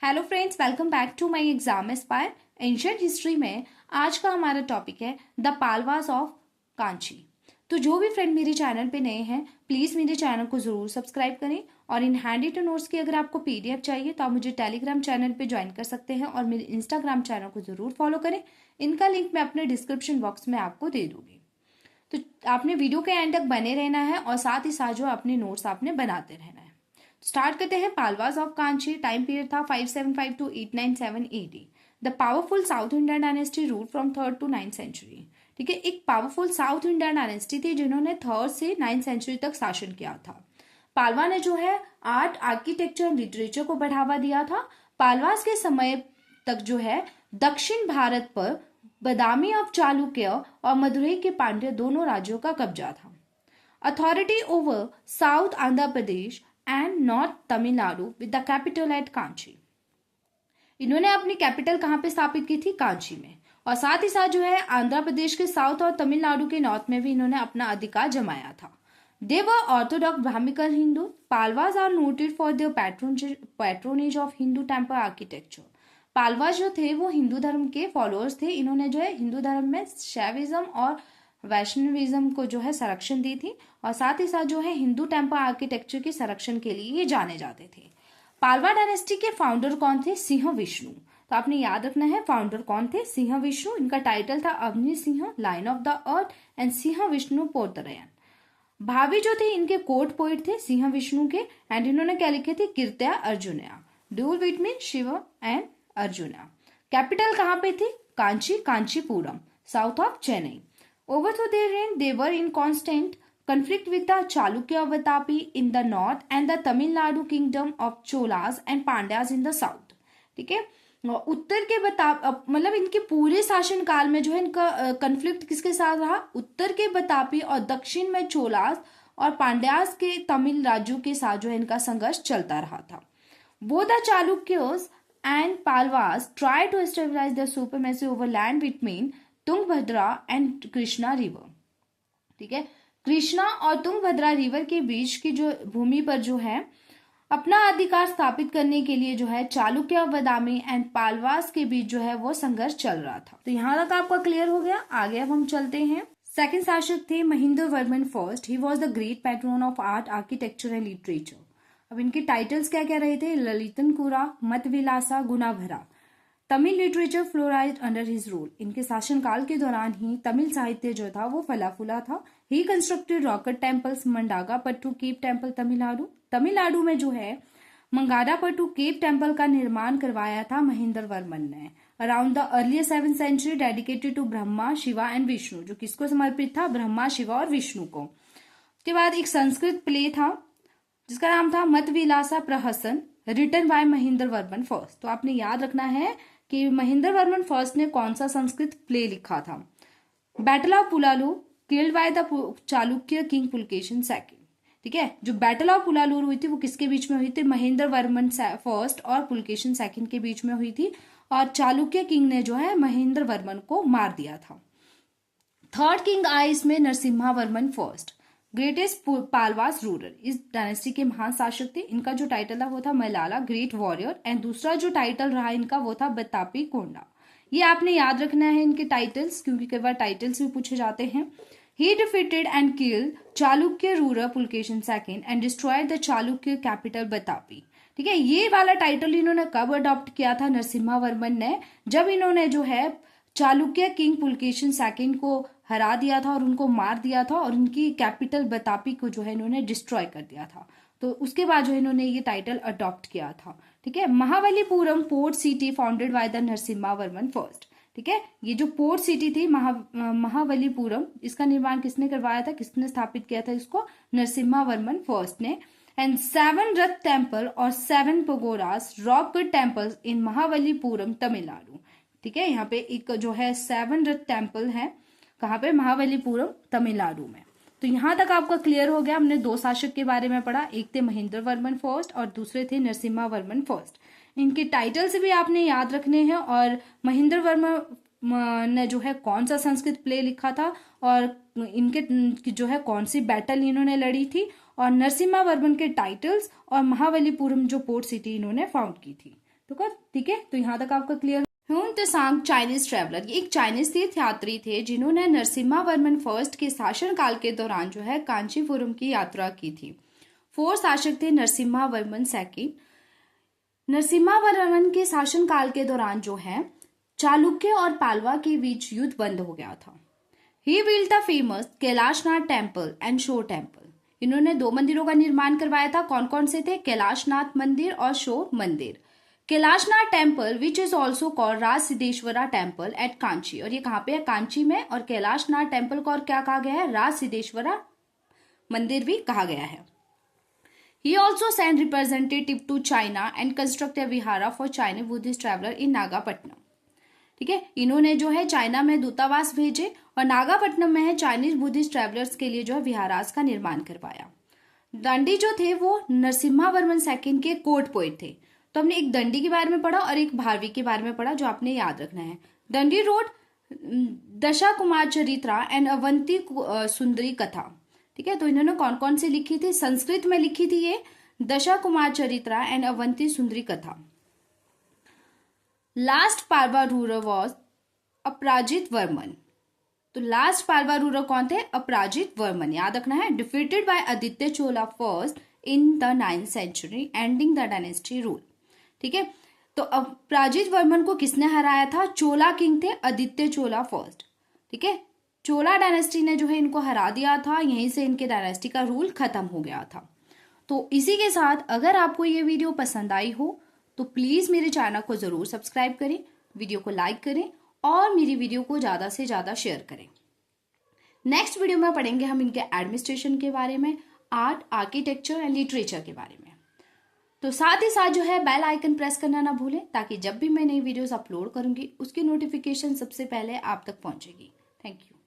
Hello friends, welcome back to my exam aspire. Ancient history में आज का हमारा टॉपिक है द पालवास ऑफ कांची। तो जो भी फ्रेंड मेरे चैनल पे नए हैं, प्लीज मेरे चैनल को जरूर सब्सक्राइब करें। और इन हैंडी टू नोट्स की अगर आपको पीडीएफ चाहिए तो आप मुझे टेलीग्राम चैनल पे ज्वाइन कर सकते हैं और मेरे इंस्टाग्राम चैनल को जरूर फॉलो करें। इनका लिंक मैं अपने डिस्क्रिप्शन बॉक्स में आपको दे दूंगी। तो आपने वीडियो के एंड तक बने रहना है और साथ ही साथ जो अपने नोट्स आपने बनाते रहना है। स्टार्ट करते हैं। Pallavas of Kanchi time period था 575 to 897 AD. The powerful south Indian dynasty rule from 3rd to 9th century. ठीक है, एक पावरफुल साउथ इंडियन डायनेस्टी थी जिन्होंने 3rd से 9th सेंचुरी तक शासन किया था। पालवा ने जो है आर्ट, आर्किटेक्चर, लिटरेचर को बढ़ावा दिया था। पालवास के समय तक जो है दक्षिण भारत पर बदामी ऑफ चालुक्य और मदुरई के पांड्य दोनों राज्यों का कब्जा था। Authority over south Andhra Pradesh and north Tamil Nadu with the capital eight Kanchi. इन्होंने अपनी कैपिटल कहां पे स्थापित की थी? कांची में। और साथ ही साथ जो है आंध्र प्रदेश के साउथ और तमिलनाडु के नॉर्थ में भी इन्होंने अपना अधिकार जमाया था। They were orthodox Brahmical Hindu. Pallavas are noted for their patronage of Hindu temple architecture. Pallavas जो थे वो हिंदू धर्म के फॉलोअर्स थे। इन्होंने जो है हिंदू धर्म में शैविज्म और वैष्णविज्म को जो है संरक्षण दी थी और साथ ही साथ जो है हिंदू टेम्पल आर्किटेक्चर के संरक्षण के लिए ये जाने जाते थे। पालवा डायनेस्टी के फाउंडर कौन थे? सिंह विष्णु। तो आपने याद रखना है फाउंडर कौन थे? सिंह विष्णु। इनका टाइटल था Avani Simha, lion of the earth and Simha Vishnu Potarayan. भाभी जो थे इनके कोर्ट पोइट थे सिंह विष्णु के एंड इन्होंने क्या लिखे थे? Kiratarjuniya. Duel with mean Shiva and Arjuna. Capital कहां पे थी? Kanchi, Kanchipuram, south of Chennai. Over to their reign, they were in constant conflict with the Chalukya Vatapi in the north and the Tamil Nadu kingdom of Cholas and Pandyas in the south. ठीक है, उत्तर के मतलब इनके पूरे शासन काल में जो है इनका कंफ्लिक्ट किसके साथ रहा? उत्तर के बतापी और दक्षिण में चोलास और पांड्यास के तमिल राज्यों के साथ जो है इनका संघर्ष चलता रहा था। वो the Chalukyas and Pallavas try to stabilize the supremacy over land between Tungabhadra and Krishna river. ठीक है, कृष्णा और तुंगभद्रा रिवर के बीच की जो भूमि पर जो है अपना अधिकार स्थापित करने के लिए जो है चालुक्य, बदामी एंड पालवास के बीच जो है वो संघर्ष चल रहा था। तो यहां तक आपका क्लियर हो गया। आगे अब हम चलते हैं। सेकंड शासक थे Mahendra Varman first. He was the great patron of art, architecture and literature. अब इनके टाइटल्स क्या क्या रहे थे? Lalitankura, Mattavilasa, Gunabhara. Tamil literature flourished under his rule. इनके शासनकाल के दौरान ही तमिल साहित्य जो था वो फला फूला था। He constructed rock cut temples, Mandagapattu cave temple Tamil Nadu. Tamil Nadu में जो है मंगाडापट्टू केव टेम्पल का निर्माण करवाया था महेंद्र वर्मन ने around the early 7th century, dedicated to Brahma, Shiva and Vishnu. जो किसको समर्पित था? ब्रह्मा, शिवा और विष्णु को। उसके बाद एक संस्कृत प्ले था जिसका नाम था Mattavilasa Prahasana, written by Mahendra Varman first. तो आपने याद रखना है कि महेंद्र वर्मन फर्स्ट ने कौन सा संस्कृत प्ले लिखा था? Battle of Pullalur, killed by the Chalukya king Pulakeshin second. ठीक है, जो बैटल ऑफ पुलालूर हुई थी वो किसके बीच में हुई थी? महेंद्र वर्मन फर्स्ट और पुलकेशिन सेकंड के बीच में हुई थी और चालुक्य किंग ने जो है महेंद्र वर्मन को मार दिया था। थर्ड किंग आए इसमें Narasimha Varman first, greatest Palwas ruler. इस डायनेस्टी के महान शासक थे। इनका जो टाइटल था वो था मलाला, ग्रेट वॉरियर। एंड दूसरा जो टाइटल रहा इनका वो था बतापी कोंडा। ये आपने याद रखना है इनके टाइटल्स, क्योंकि कई बार टाइटल्स भी पूछे जाते हैं। He defeated and killed Chalukya ruler Pulakeshin second and destroyed the Chalukya capital Vatapi. ठीक है, ये वाला टाइटल इन्होंने कब अडॉप्ट किया था? नरसिम्हा वर्मन ने, जब इन्होंने जो है चालुक्य किंग पुलकेशिन सेकंड को हरा दिया था और उनको मार दिया था और उनकी कैपिटल बतापी को जो है इन्होंने डिस्ट्रॉय कर दिया था। तो उसके बाद जो इन्होंने ये टाइटल अडॉप्ट किया था। ठीक है, Mahabalipuram port city founded by the Narasimha Varman first. ठीक है, ये जो पोर्ट सिटी थी महाबलीपुरम, इसका निर्माण किसने करवाया था? किसने स्थापित किया था इसको? नरसिम्हा वर्मन फर्स्ट ने। एंड 7 रथ टेम्पल और 7 pagodas, rock cut temples in Mahabalipuram Tamil Nadu. ठीक है, यहाँ पे एक जो है 7 रथ टेम्पल है। कहाँ पे? महाबलीपुरम तमिलनाडु में। तो यहां तक आपका क्लियर हो गया। हमने दो शासक के बारे में पढ़ा, एक थे महेंद्र वर्मन फर्स्ट और दूसरे थे नरसिम्हा वर्मन फर्स्ट। इनके टाइटल से भी आपने याद रखने हैं और महेंद्र वर्मन ने जो है कौन सा संस्कृत प्ले लिखा था और इनके जो है कौन सी बैटल इन्होंने लड़ी थी और नरसिम्हा वर्मन के टाइटल्स और महाबलीपुरम जो पोर्ट सिटी इन्होंने फाउंड की थी। ठीक है, तो यहाँ तक आपका clear. Hyun Tsang Chinese traveller, ये एक चाइनीज तीर्थयात्री थे जिन्होंने नरसिम्हा वर्मन फर्स्ट के शासनकाल के दौरान जो है कांचीपुरम की यात्रा की थी। 4 शासक थे नरसिम्हा वर्मन सेकंड। नरसिम्हा वर्मन के शासनकाल के दौरान जो है चालुक्य और पालवा के बीच युद्ध बंद हो गया था। He built the famous Kailashnath temple and shore temple, इन्होंने 2 मंदिरों का निर्माण करवाया था। कौन कौन से थे? कैलाशनाथ मंदिर और शोर मंदिर। Kailashnath temple which is also called Raj Siddheshwara temple at Kanchi, और ये कहाँ पे है? कांची में। और कैलाशनाथ टेम्पल को और क्या कहा गया है? राज सिद्धेश्वरा मंदिर भी कहा गया है। He also sent representative to China and construct a vihara for Chinese Buddhist traveler in Nagapattinam. ठीक है, इन्होंने जो है चाइना में दूतावास भेजे और नागापट्टनम में है चाइनीज बुद्धिस्ट ट्रैवलर्स के लिए जो है विहारास का निर्माण करवाया। दंडी जो थे वो नरसिम्हा वर्मन सेकंड के कोर्ट पोइट थे। तो हमने एक दंडी के बारे में पढ़ा और एक भारवी के बारे में पढ़ा, जो आपने याद रखना है। दंडी रोड दशा कुमार चरित्रा एंड अवंती सुंदरी कथा। ठीक है, तो इन्होंने कौन कौन से लिखी थी? संस्कृत में लिखी थी ये दशा कुमार चरित्रा एंड अवंती सुंदरी कथा। लास्ट पालवा रूलर वॉज अपराजित वर्मन। तो लास्ट पालवा रूलर कौन थे? अपराजित वर्मन, याद रखना है। Defeated by Aditya Chola first in the 9th century, ending the dynasty rule. ठीक है, तो अपराजित वर्मन को किसने हराया था? चोला किंग थे आदित्य चोला फर्स्ट। ठीक है, चोला डायनेस्टी ने जो है इनको हरा दिया था, यहीं से इनके डायनेस्टी का रूल खत्म हो गया था। तो इसी के साथ अगर आपको ये वीडियो पसंद आई हो तो प्लीज मेरे चैनल को जरूर सब्सक्राइब करें, वीडियो को लाइक करें और मेरी वीडियो को ज्यादा से ज्यादा शेयर करें। नेक्स्ट वीडियो में पढ़ेंगे हम इनके एडमिनिस्ट्रेशन के बारे में, आर्ट, आर्किटेक्चर एंड लिटरेचर के बारे में। तो साथ ही साथ जो है बेल आइकन प्रेस करना ना भूलें, ताकि जब भी मैं नई वीडियोस अपलोड करूंगी उसकी नोटिफिकेशन सबसे पहले आप तक पहुंचेगी। Thank you.